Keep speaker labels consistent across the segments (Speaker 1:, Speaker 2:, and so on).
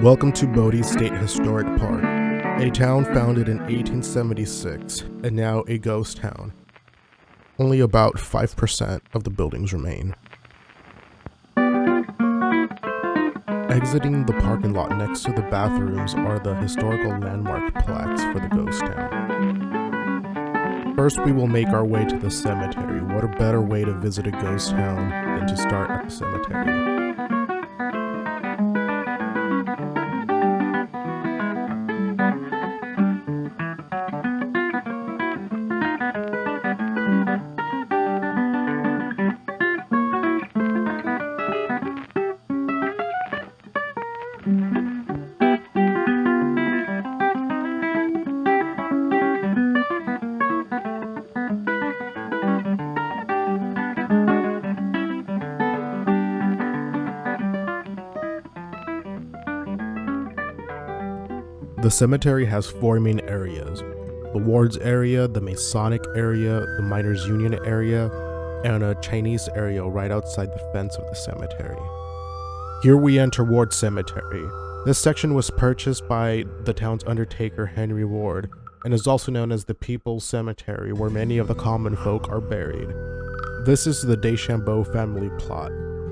Speaker 1: Welcome to Bodie State Historic Park, a town founded in 1876 and now a ghost town. Only about 5% of the buildings remain. Exiting the parking lot next to the bathrooms are the historical landmark plaques for the ghost town. First, we will make our way to the cemetery. What a better way to visit a ghost town than to start at the cemetery. The cemetery has four main areas: the wards area, the Masonic area, the miners union area, and a Chinese area right outside the fence of the cemetery. Here we enter Ward Cemetery. This section was purchased by the town's undertaker Henry Ward and is also known as the People's Cemetery, where many of the common folk are buried. This is the Deschambault family plot.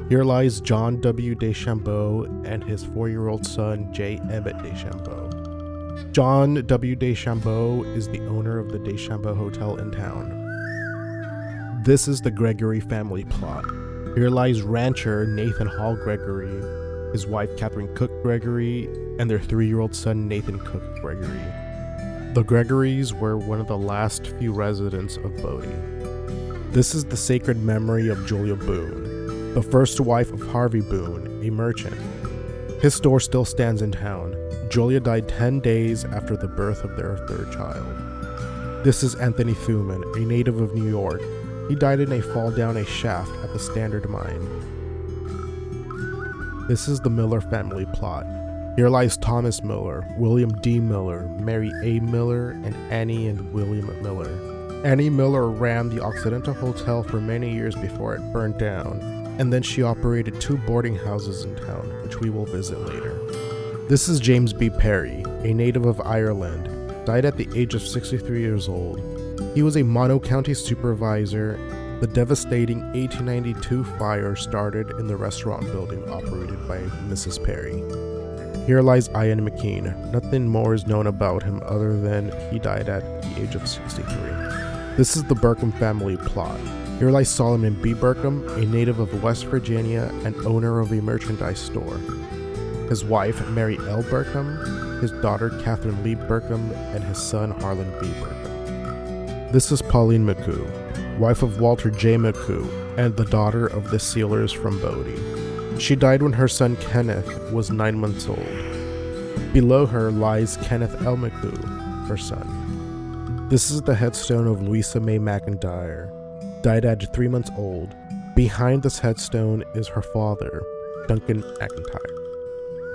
Speaker 1: Here lies John W. Deschambault and his 4-year-old son J. Emmett Deschambault. John W. Deschambault is the owner of the Deschambault Hotel in town. This is the Gregory family plot. Here lies rancher Nathan Hall Gregory, his wife Catherine Cook Gregory, and their 3-year-old son Nathan Cook Gregory. The Gregorys were one of the last few residents of Bodie. This is the sacred memory of Julia Boone, the first wife of Harvey Boone, a merchant. His store still stands in town. Julia died 10 days after the birth of their third child. This is Anthony Thuman, a native of New York. He died in a fall down a shaft at the Standard Mine. This is the Miller family plot. Here lies Thomas Miller, William D. Miller, Mary A. Miller, and Annie and William Miller. Annie Miller ran the Occidental Hotel for many years before it burned down, and then she operated 2 boarding houses in town, which we will visit later. This is James B. Perry, a native of Ireland, died at the age of 63 years old. He was a Mono County supervisor. The devastating 1892 fire started in the restaurant building operated by Mrs. Perry. Here lies Ian McKean. Nothing more is known about him other than he died at the age of 63. This is the Burkham family plot. Here lies Solomon B. Burkham, a native of West Virginia and owner of a merchandise store. His wife, Mary L. Burkham, his daughter, Catherine Lee Burkham, and his son, Harlan B. Burkham. This is Pauline McCoo, wife of Walter J. McCoo, and the daughter of the sealers from Bodie. She died when her son, Kenneth, was 9 months old. Below her lies Kenneth L. McCoo, her son. This is the headstone of Louisa May McIntyre, died at 3 months old. Behind this headstone is her father, Duncan McIntyre.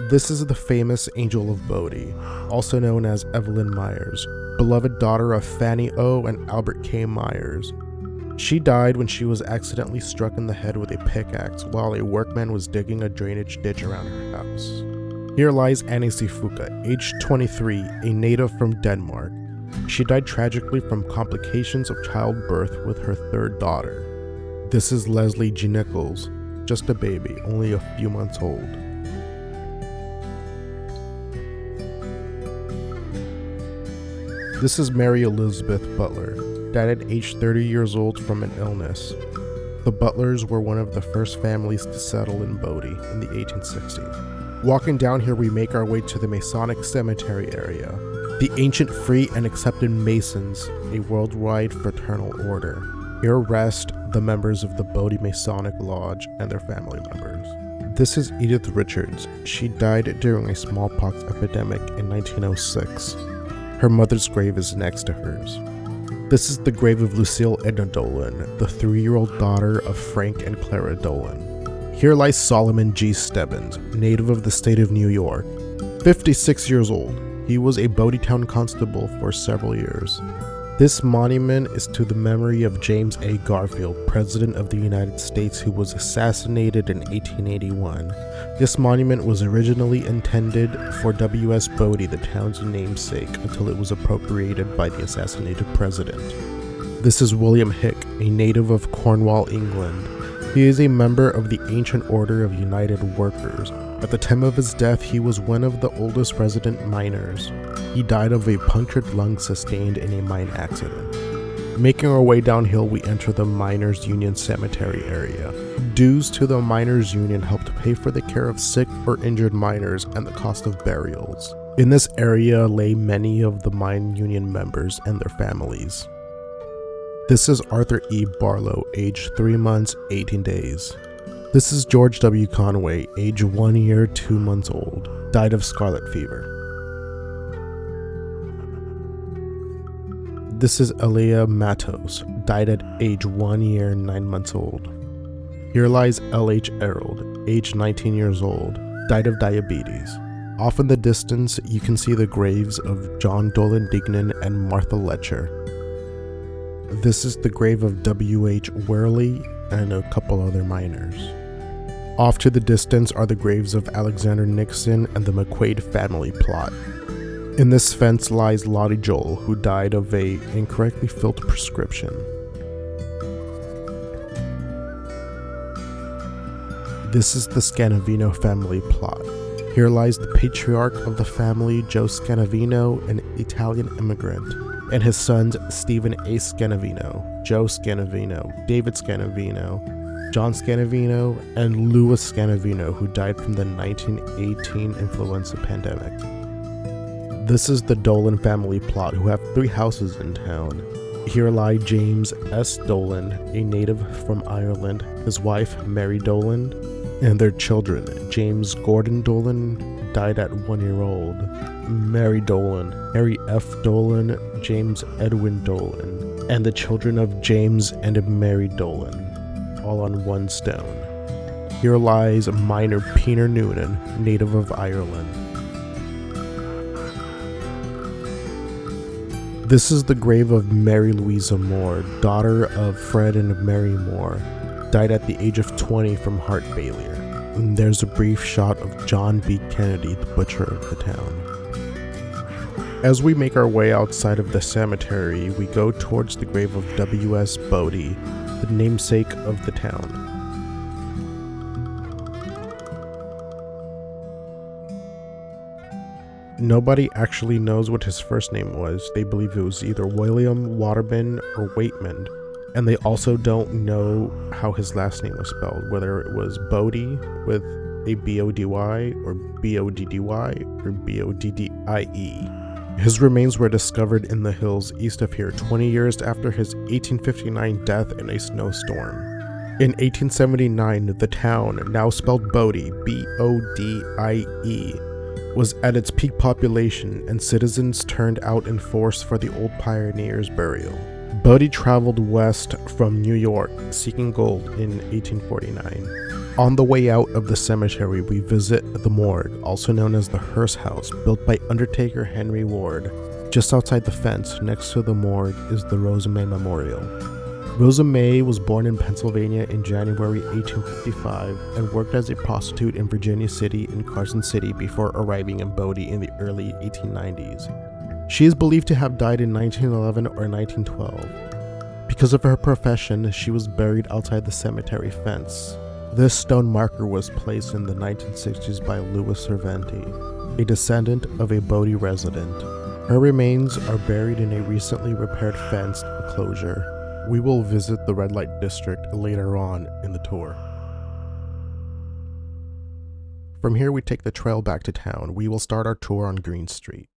Speaker 1: This is the famous Angel of Bodie, also known as Evelyn Myers, beloved daughter of Fannie O. and Albert K. Myers. She died when she was accidentally struck in the head with a pickaxe while a workman was digging a drainage ditch around her house. Here lies Annie Sifuka, aged 23, a native from Denmark. She died tragically from complications of childbirth with her 3rd daughter. This is Leslie G. Nichols, just a baby, only a few months old. This is Mary Elizabeth Butler, died at age 30 years old from an illness. The Butlers were one of the first families to settle in Bodie in the 1860s. Walking down here, we make our way to the Masonic Cemetery area, the ancient free and accepted Masons, a worldwide fraternal order. Here rest the members of the Bodie Masonic Lodge and their family members. This is Edith Richards. She died during a smallpox epidemic in 1906. Her mother's grave is next to hers. This is the grave of Lucille Edna Dolan, the 3-year-old daughter of Frank and Clara Dolan. Here lies Solomon G. Stebbins, native of the state of New York, 56 years old. He was a Bodie Town constable for several years. This monument is to the memory of James A. Garfield, President of the United States, who was assassinated in 1881. This monument was originally intended for W.S. Bodie, the town's namesake, until it was appropriated by the assassinated president. This is William Hick, a native of Cornwall, England. He is a member of the Ancient Order of United Workers. At the time of his death, he was one of the oldest resident miners. He died of a punctured lung sustained in a mine accident. Making our way downhill, we enter the Miners' Union Cemetery area. Dues to the Miners' Union help to pay for the care of sick or injured miners and the cost of burials. In this area lay many of the mine union members and their families. This is Arthur E. Barlow, age 3 months, 18 days. This is George W. Conway, age 1 year, 2 months old, died of scarlet fever. This is Elia Matos, died at age 1 year, 9 months old. Here lies L.H. Errold, age 19 years old, died of diabetes. Off in the distance, you can see the graves of John Dolan Dignan and Martha Letcher. This is the grave of W.H. Worley and a couple other miners. Off to the distance are the graves of Alexander Nixon and the McQuaid family plot. In this fence lies Lottie Joel, who died of a incorrectly filled prescription. This is the Scanavino family plot. Here lies the patriarch of the family, Joe Scanavino, an Italian immigrant, and his sons Stephen A. Scanavino, Joe Scanavino, David Scanavino, John Scanavino, and Louis Scanavino, who died from the 1918 influenza pandemic. This is the Dolan family plot, who have 3 houses in town. Here lie James S. Dolan, a native from Ireland, his wife Mary Dolan, and their children. James Gordon Dolan died at 1 year old. Mary Dolan, Harry F. Dolan, James Edwin Dolan, and the children of James and Mary Dolan, all on one stone. Here lies miner Peter Noonan, native of Ireland. This is the grave of Mary Louisa Moore, daughter of Fred and Mary Moore, died at the age of 20 from heart failure. And there's a brief shot of John B. Kennedy, the butcher of the town. As we make our way outside of the cemetery, we go towards the grave of W.S. Bodie, the namesake of the town. Nobody actually knows what his first name was. They believe it was either William, Waterman, or Waitman. And they also don't know how his last name was spelled, whether it was Bodie with a B-O-D-Y or B-O-D-D-Y or B-O-D-D-I-E. His remains were discovered in the hills east of here 20 years after his 1859 death in a snowstorm. In 1879, the town, now spelled Bodie, B-O-D-I-E, was at its peak population, and citizens turned out in force for the old pioneer's burial. Bodie traveled west from New York, seeking gold in 1849. On the way out of the cemetery, we visit the morgue, also known as the hearse house, built by Undertaker Henry Ward. Just outside the fence, next to the morgue, is the Rosa May Memorial. Rosa May was born in Pennsylvania in January 1855 and worked as a prostitute in Virginia City and Carson City before arriving in Bodie in the early 1890s. She is believed to have died in 1911 or 1912. Because of her profession, she was buried outside the cemetery fence. This stone marker was placed in the 1960s by Louis Cervanti, a descendant of a Bodie resident. Her remains are buried in a recently repaired fenced enclosure. We will visit the red light district later on in the tour. From here we take the trail back to town. We will start our tour on Green Street.